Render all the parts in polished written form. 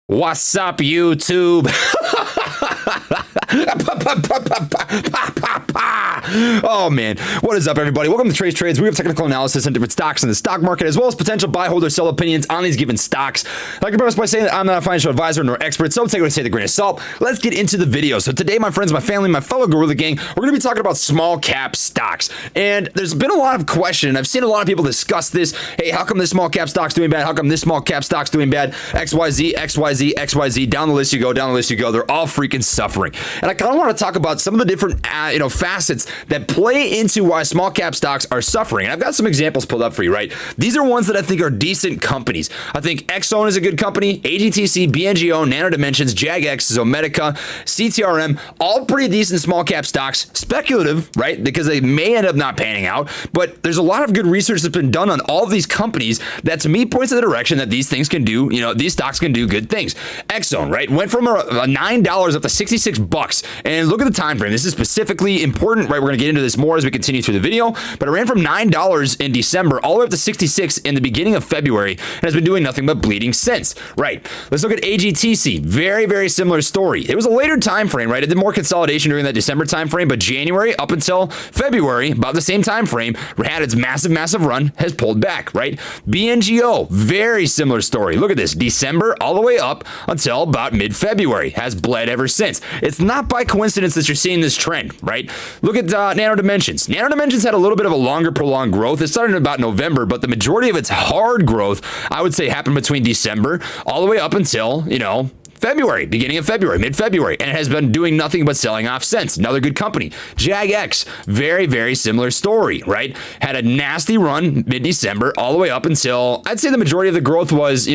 What's up, YouTube? Oh man, what is up, everybody? Welcome to Trace Trades. We have technical analysis on different stocks in the stock market, as well as potential buy, hold, or sell opinions on these given stocks. I'd like to preface by saying that I'm not a financial advisor nor expert, so take what I say with a grain of salt. Let's get into the video. So today, my friends, my family, my fellow Gorilla Gang, we're going to be talking about small cap stocks. And there's been a lot of question. I've seen a lot of people discuss this. Hey, how come this small cap stock's doing bad? How come this small cap stock's doing bad? XYZ, XYZ, XYZ. Down the list you go, down the list you go. They're all freaking suffering. And I kind of want to talk about some of the different facets that play into why small cap stocks are suffering. And I've got some examples pulled up for you, right? These are ones that I think are decent companies. I think Exxon is a good company, AGTC, BNGO, Nano Dimensions, JAGX, Zomedica, CTRM, all pretty decent small cap stocks. Speculative, right? Because they may end up not panning out, but there's a lot of good research that's been done on all of these companies that to me points in the direction that these things can do, these stocks can do good things. Exxon, right? Went from a $9 up to $66. And look at the time frame. This is specifically important, right? We're going to get into this more as we continue through the video, but it ran from $9 in December all the way up to $66 in the beginning of February and has been doing nothing but bleeding since, right? Let's look at AGTC. Very, very similar story. It was a later time frame, right? It did more consolidation during that December time frame, but January up until February, about the same time frame, had its massive run, has pulled back, right? BNGO, very similar story. Look at this. December all the way up until about mid-February, has bled ever since. It's not by coincidence that you're seeing this trend, right? Look at Nano Dimensions. Nano Dimensions had a little bit of a longer prolonged growth. It started in about November, but the majority of its hard growth, I would say, happened between December all the way up until, February, beginning of February, mid-February, and it has been doing nothing but selling off since. Another good company. JAGX, very, very similar story, right? Had a nasty run mid-December all the way up until, I'd say the majority of the growth was,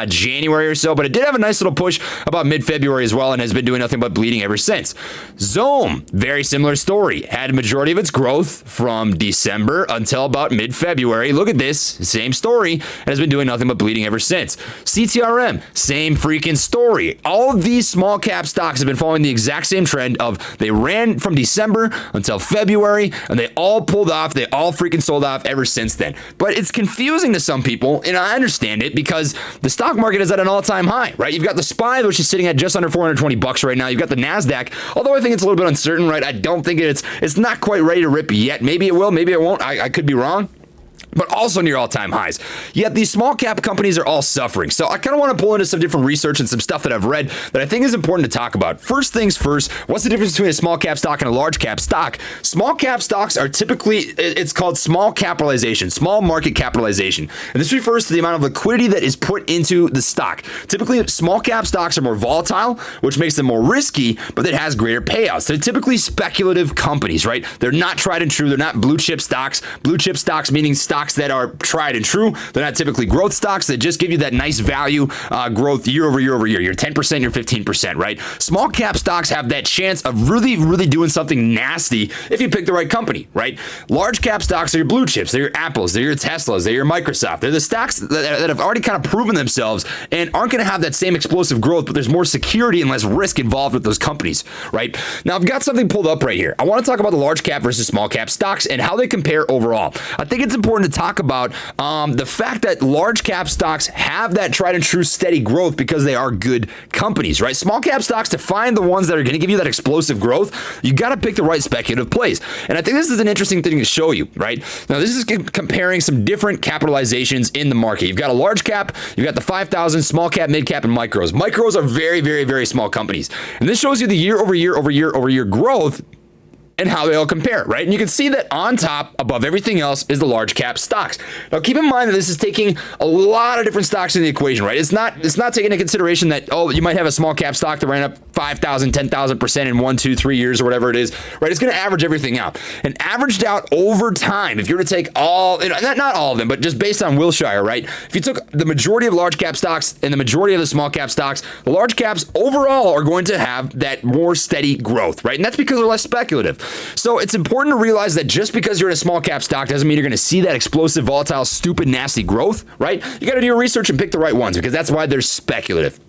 January or so, but it did have a nice little push about mid-February as well and has been doing nothing but bleeding ever since. Zome, very similar story. Had a majority of its growth from December until about mid-February. Look at this, same story, and has been doing nothing but bleeding ever since. CTRM, same freaking story. All of these small cap stocks have been following the exact same trend of they ran from December until February and they all pulled off, they all freaking sold off ever since then. But it's confusing to some people, and I understand it because the stock market is at an all-time high, right? You've got the SPY, which is sitting at just under $420 right now. You've got the NASDAQ, although I think it's a little bit uncertain, right? I don't think it's not quite ready to rip yet. Maybe it will, maybe it won't. I could be wrong, but also near all-time highs. Yet these small cap companies are all suffering. So I kind of want to pull into some different research and some stuff that I've read that I think is important to talk about. First things first, what's the difference between a small cap stock and a large cap stock? Small cap stocks are typically, it's called small capitalization, small market capitalization. And this refers to the amount of liquidity that is put into the stock. Typically, small cap stocks are more volatile, which makes them more risky, but it has greater payouts. They're typically speculative companies, right? They're not tried and true. They're not blue chip stocks. Blue chip stocks meaning stocks that are tried and true. They're not typically growth stocks that just give you that nice value growth year over year over year. You're 10%, you're 15%, right? Small cap stocks have that chance of really, really doing something nasty if you pick the right company, right? Large cap stocks are your blue chips. They're your Apples. They're your Teslas. They're your Microsoft. They're the stocks that have already kind of proven themselves and aren't going to have that same explosive growth, but there's more security and less risk involved with those companies, right? Now, I've got something pulled up right here. I want to talk about the large cap versus small cap stocks and how they compare overall. I think it's important to talk about the fact that large cap stocks have that tried and true steady growth because they are good companies, right? Small cap stocks, to find the ones that are going to give you that explosive growth, you got to pick the right speculative plays. And I think this is an interesting thing to show you, right? Now, this is comparing some different capitalizations in the market. You've got a large cap, you've got the 5,000, small cap, mid cap, and micros. Micros are very, very, very small companies. And this shows you the year over year growth and how they all compare, right? And you can see that on top, above everything else, is the large cap stocks. Now, keep in mind that this is taking a lot of different stocks in the equation, right? It's not taking into consideration that, you might have a small cap stock that ran up 5,000, 10,000% in 1, 2, 3 years or whatever it is, right? It's going to average everything out. And averaged out over time, if you were to take all, not all of them, but just based on Wilshire, right? If you took the majority of large cap stocks and the majority of the small cap stocks, the large caps overall are going to have that more steady growth, right? And that's because they're less speculative. So it's important to realize that just because you're in a small cap stock doesn't mean you're going to see that explosive, volatile, stupid, nasty growth, right? You got to do your research and pick the right ones because that's why they're speculative.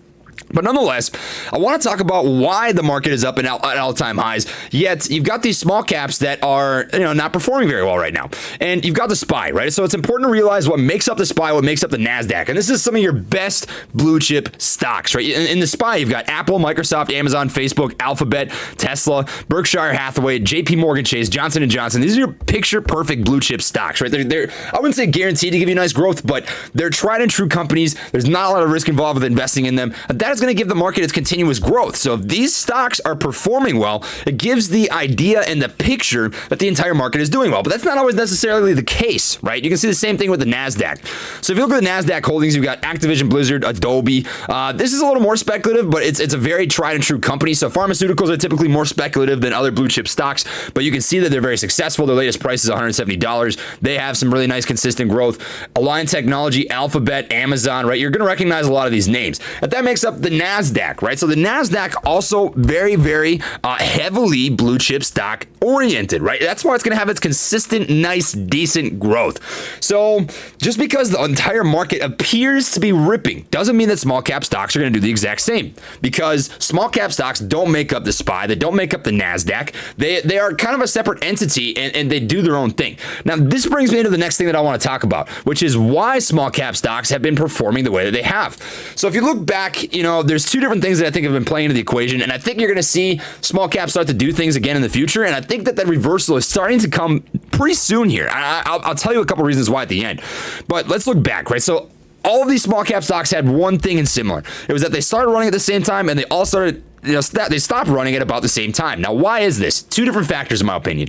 But nonetheless, I want to talk about why the market is up and at all-time highs, yet you've got these small caps that are, not performing very well right now. And you've got the SPY, right? So it's important to realize what makes up the SPY, what makes up the NASDAQ. And this is some of your best blue chip stocks, right? In the SPY, you've got Apple, Microsoft, Amazon, Facebook, Alphabet, Tesla, Berkshire Hathaway, JP Morgan Chase, Johnson & Johnson. These are your picture-perfect blue chip stocks, right? They're I wouldn't say guaranteed to give you nice growth, but they're tried and true companies. There's not a lot of risk involved with investing in them. That is going to give the market its continuous growth. So if these stocks are performing well, it gives the idea and the picture that the entire market is doing well. But that's not always necessarily the case, right? You can see the same thing with the NASDAQ. So if you look at the NASDAQ holdings, you've got Activision Blizzard, Adobe. This is a little more speculative, but it's a very tried and true company. So pharmaceuticals are typically more speculative than other blue chip stocks, but you can see that they're very successful. Their latest price is $170. They have some really nice consistent growth. Align Technology, Alphabet, Amazon, right? You're going to recognize a lot of these names. But that makes up the NASDAQ, right? So the NASDAQ also very, very heavily blue chip stock oriented, right? That's why it's going to have its consistent, nice, decent growth. So just because the entire market appears to be ripping doesn't mean that small cap stocks are going to do the exact same, because small cap stocks don't make up the SPY. They don't make up the NASDAQ. They are kind of a separate entity, and they do their own thing. Now, this brings me to the next thing that I want to talk about, which is why small cap stocks have been performing the way that they have. So if you look back, there's two different things that I think have been playing into the equation, and I think you're going to see small caps start to do things again in the future, and I think that reversal is starting to come pretty soon here. I'll tell you a couple reasons why at the end, but let's look back, right? So all of these small cap stocks had one thing in similar. It was that they started running at the same time, and they all started, they stopped running at about the same time. Now, why is this? Two different factors, in my opinion.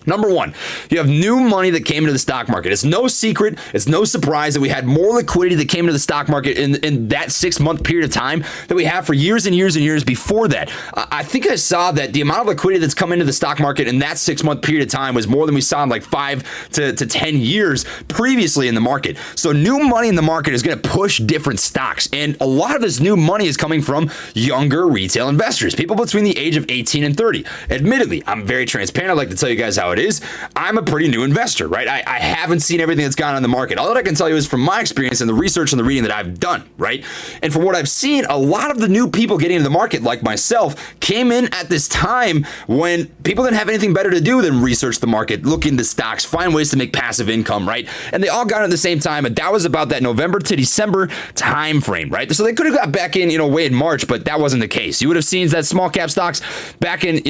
Number one, you have new money that came into the stock market. It's no secret, it's no surprise that we had more liquidity that came into the stock market in that 6-month period of time that we have for years and years and years before that. I think I saw that the amount of liquidity that's come into the stock market in that 6-month period of time was more than we saw in like 5 to 10 years previously in the market. So new money in the market is going to push different stocks. And a lot of this new money is coming from younger retail investors, people between the age of 18 and 30. Admittedly, I'm very transparent. I'd like to tell you guys how it is. I'm a pretty new investor, right? I haven't seen everything that's gone on in the market. All that I can tell you is from my experience and the research and the reading that I've done, right? And from what I've seen, a lot of the new people getting into the market, like myself, came in at this time when people didn't have anything better to do than research the market, look into stocks, find ways to make passive income, right? And they all got in at the same time, and that was about that November to December time frame, right? So they could have got back in, way in March, but that wasn't the case. You would have seen that small cap stocks back in,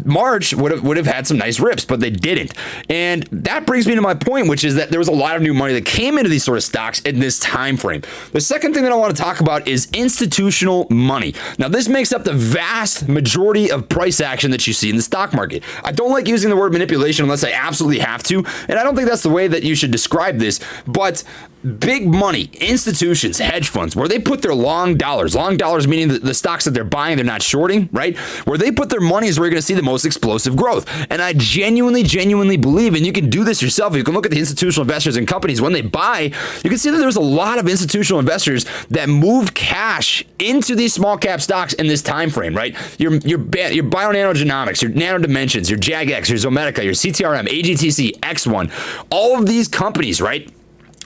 March would have had some nice rips, but they didn't. And that brings me to my point, which is that there was a lot of new money that came into these sort of stocks in this time frame. The second thing that I want to talk about is institutional money. Now, this makes up the vast majority of price action that you see in the stock market. I don't like using the word manipulation unless I absolutely have to, and I don't think that's the way that you should describe this, but big money, institutions, hedge funds, where they put their long dollars meaning the stocks that they're buying, they're not shorting, right? Where they put their money is where you're going to see the most explosive growth. And I genuinely believe, and you can do this yourself, you can look at the institutional investors and companies, when they buy, you can see that there's a lot of institutional investors that moved cash into these small cap stocks in this time frame, right? Your Bionanogenomics, your Nanodimensions, your JAGX, your Zomedica, your CTRM, AGTC, X1, all of these companies, right,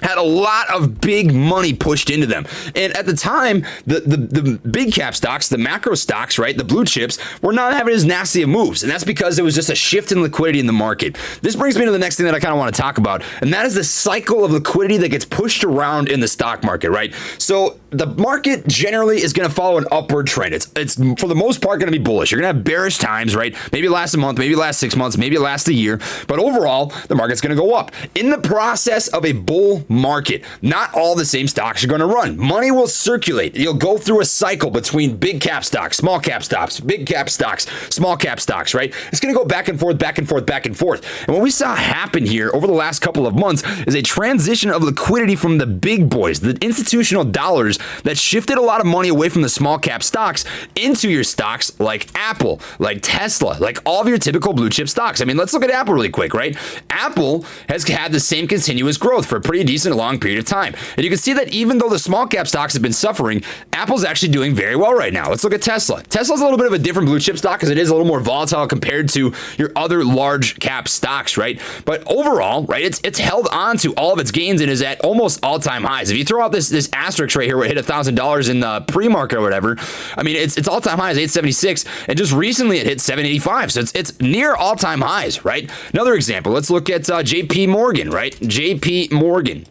had a lot of big money pushed into them. And at the time, the big cap stocks, the macro stocks, right, the blue chips, were not having as nasty of moves. And that's because it was just a shift in liquidity in the market. This brings me to the next thing that I kind of want to talk about, and that is the cycle of liquidity that gets pushed around in the stock market, right? So the market generally is going to follow an upward trend. It's for the most part going to be bullish. You're going to have bearish times, right? Maybe it lasts a month, maybe it lasts 6 months, maybe it lasts a year, but overall, the market's going to go up. In the process of a bull market, not all the same stocks are going to run. Money will circulate. You'll go through a cycle between big cap stocks, small cap stocks, big cap stocks, small cap stocks, right? It's going to go back and forth, back and forth, back and forth. And what we saw happen here over the last couple of months is a transition of liquidity from the big boys, the institutional dollars that shifted a lot of money away from the small cap stocks into your stocks like Apple, like Tesla, like all of your typical blue chip stocks. I mean, let's look at Apple really quick, right? Apple has had the same continuous growth for a pretty decent decent long period of time. And you can see that even though the small cap stocks have been suffering, Apple's actually doing very well right now. Let's look at Tesla. Tesla's a little bit of a different blue chip stock because it is a little more volatile compared to your other large cap stocks, right? But overall, right, it's held on to all of its gains and is at almost all-time highs. If you throw out this asterisk right here where it hit $1,000 in the pre-market or whatever, I mean, it's all-time highs, 876, and just recently it hit 785. So it's near all-time highs, right? Another example, let's look at JP Morgan, right? JP Morgan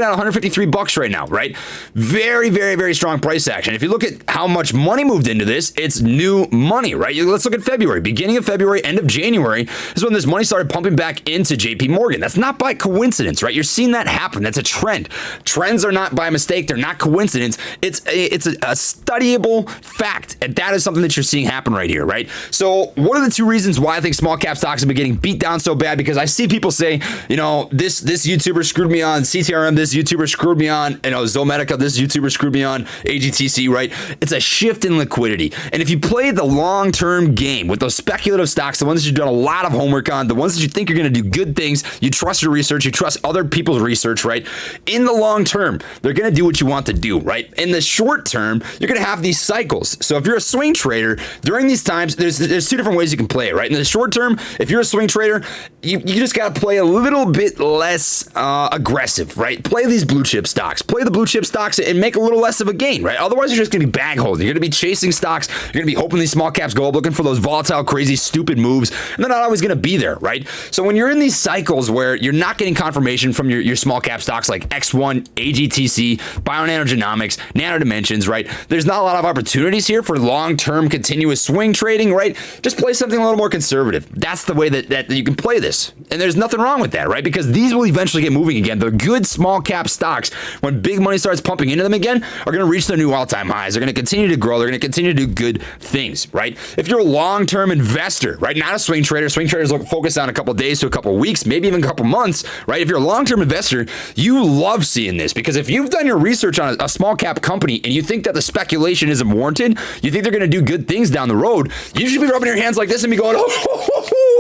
at 153 bucks right now, right? Very, very, very strong price action. If you look at how much money moved into this, it's new money, right? Let's look at February. Beginning of February, end of January is when this money started pumping back into JP Morgan. That's not by coincidence, right? You're seeing that happen. That's a trend. Trends are not by mistake. They're not coincidence. It's a studyable fact, and that is something that you're seeing happen right here, right? So what are the two reasons why I think small cap stocks have been getting beat down so bad? Because I see people say, you know, this YouTuber screwed me on CTRM, this YouTuber screwed me on, you know, Zomedica, this YouTuber screwed me on AGTC, right? It's a shift in liquidity. And if you play the long-term game with those speculative stocks, the ones that you've done a lot of homework on, the ones that you think are going to do good things, you trust your research, you trust other people's research, right? In the long term, they're going to do what you want to do, right? In the short term, you're going to have these cycles. So if you're a swing trader, during these times, there's two different ways you can play it, right? In the short term, if you're a swing trader, you just got to play a little bit less aggressive, right? Play these blue chip stocks. Play the blue chip stocks and make a little less of a gain, right? Otherwise, you're just going to be bag holding. You're going to be chasing stocks. You're going to be hoping these small caps go up, looking for those volatile, crazy, stupid moves, and they're not always going to be there, right? So when you're in these cycles where you're not getting confirmation from your small cap stocks like X1, AGTC, Bionanogenomics, Nano Dimensions, right? There's not a lot of opportunities here for long-term continuous swing trading, right? Just play something a little more conservative. That's the way that you can play this. And there's nothing wrong with that, right? Because these will eventually get moving again. The good small cap stocks, when big money starts pumping into them again, are going to reach their new all-time highs. They're going to continue to grow. They're going to continue to do good things, right? If you're a long-term investor, right, not a swing trader, swing traders focus on a couple of days to a couple of weeks, maybe even a couple months, right? If you're a long-term investor, you love seeing this because if you've done your research on a small cap company and you think that the speculation isn't warranted, you think they're going to do good things down the road, you should be rubbing your hands like this and be going,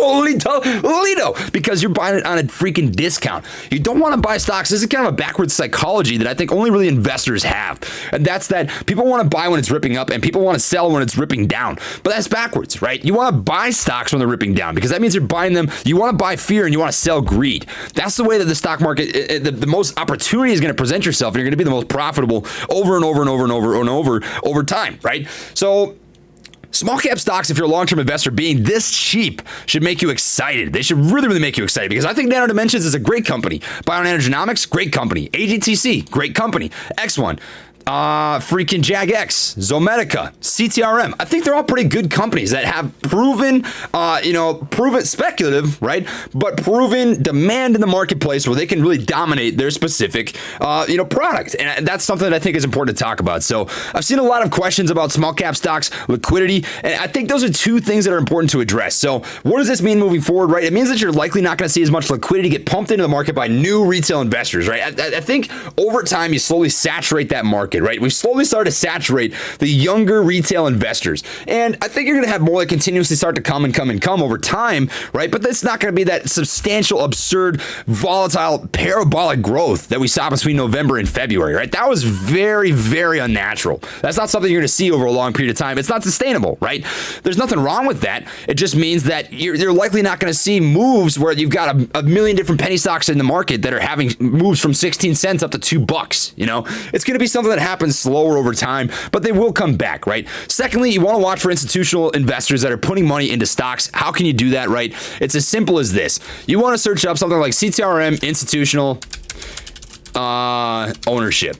Lito, because you're buying it on a freaking discount. You don't want to buy stocks. This is kind of a backwards psychology that I think only really investors have. And that's that people want to buy when it's ripping up and people want to sell when it's ripping down. But that's backwards, right? You want to buy stocks when they're ripping down because that means you're buying them. You want to buy fear and you want to sell greed. That's the way that the stock market, the most opportunity is going to present yourself and you're going to be the most profitable over and over and over and over and over time, right? So small cap stocks, if you're a long-term investor, being this cheap should make you excited. They should really, really make you excited because I think Nano Dimensions is a great company. Bionanogenomics, great company. AGTC, great company. X1, freaking JagX, Zomedica, CTRM. I think they're all pretty good companies that have proven speculative, right? But proven demand in the marketplace where they can really dominate their specific, product. And that's something that I think is important to talk about. So I've seen a lot of questions about small cap stocks, liquidity, and I think those are two things that are important to address. So what does this mean moving forward, right? It means that you're likely not going to see as much liquidity get pumped into the market by new retail investors, right? I think over time you slowly saturate that market, right? We've slowly started to saturate the younger retail investors. And I think you're going to have more that continuously start to come over time, right? But that's not going to be that substantial, absurd, volatile, parabolic growth that we saw between November and February, right? That was very, very unnatural. That's not something you're going to see over a long period of time. It's not sustainable, right? There's nothing wrong with that. It just means that you're likely not going to see moves where you've got a million different penny stocks in the market that are having moves from 16 cents up to $2, you know? It's going to be something that happens slower over time, but they will come back, right? Secondly, you want to watch for institutional investors that are putting money into stocks. How can you do that, right? It's as simple as this. You want to search up something like CTRM institutional ownership.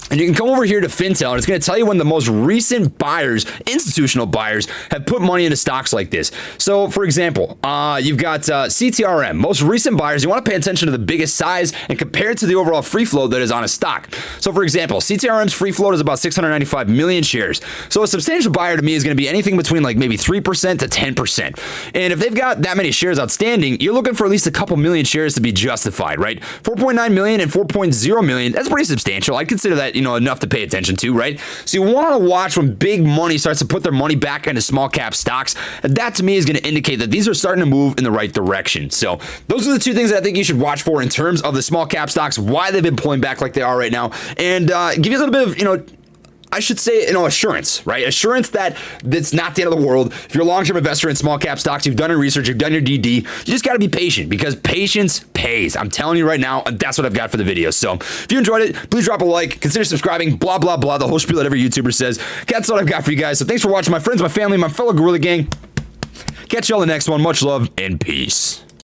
And you can come over here to Fintel, and it's going to tell you when the most recent buyers, institutional buyers, have put money into stocks like this. So, for example, you've got CTRM. Most recent buyers, you want to pay attention to the biggest size and compare it to the overall free float that is on a stock. So, for example, CTRM's free float is about 695 million shares. So, a substantial buyer to me is going to be anything between like maybe 3% to 10%. And if they've got that many shares outstanding, you're looking for at least a couple million shares to be justified, right? 4.9 million and 4.0 million, that's pretty substantial. I'd consider that enough to pay attention to, right? So you want to watch when big money starts to put their money back into small cap stocks. And that to me is going to indicate that these are starting to move in the right direction. So those are the two things that I think you should watch for in terms of the small cap stocks, why they've been pulling back like they are right now, and give you a little bit of, I should say, assurance, right? Assurance that it's not the end of the world. If you're a long-term investor in small cap stocks, you've done your research, you've done your DD, you just got to be patient because patience pays. I'm telling you right now, and that's what I've got for the video. So if you enjoyed it, please drop a like, consider subscribing, blah, blah, blah, the whole spiel that every YouTuber says. That's what I've got for you guys. So thanks for watching, my friends, my family, my fellow Gorilla Gang. Catch y'all in the next one. Much love and peace.